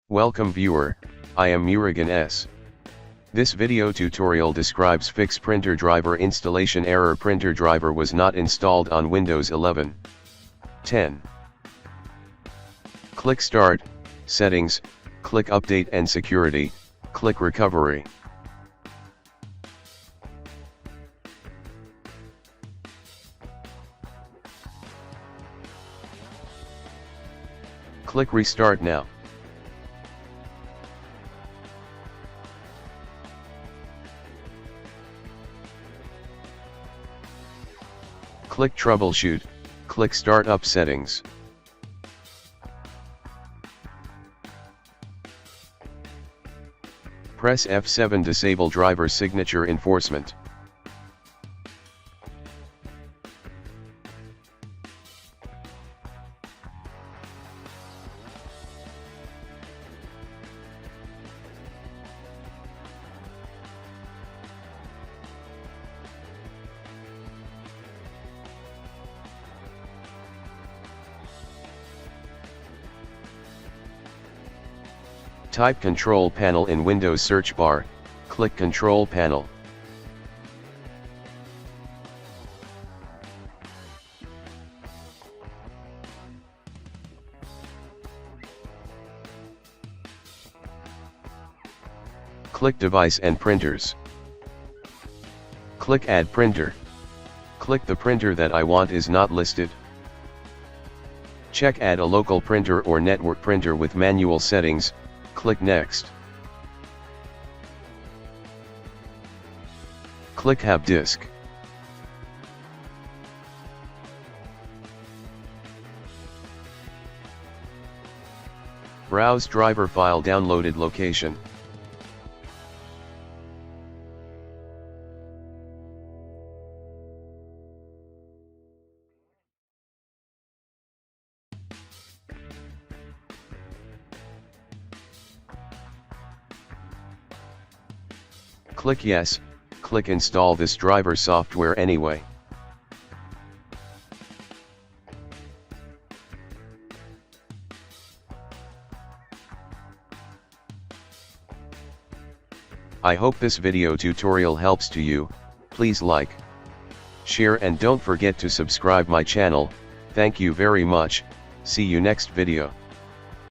Welcome viewer, I am Murugan S. This video tutorial describes fix printer driver installation error. Printer driver was not installed on Windows 11. 10. Click Start, Settings, click Update and Security, click Recovery. Click Restart now. Click Troubleshoot, click Startup Settings. Press F7. Disable driver signature enforcement. Type Control Panel in Windows search bar, click Control Panel. Click Device and Printers. Click Add Printer. Click the printer that I want is not listed. Check Add a local printer or network printer with manual settings. Click Next. Click Have Disk. Browse driver file downloaded location. Click Yes, click Install this driver software anyway. I hope this video tutorial helps to you. Please like, share and don't forget to subscribe my channel. Thank you very much. See you next video.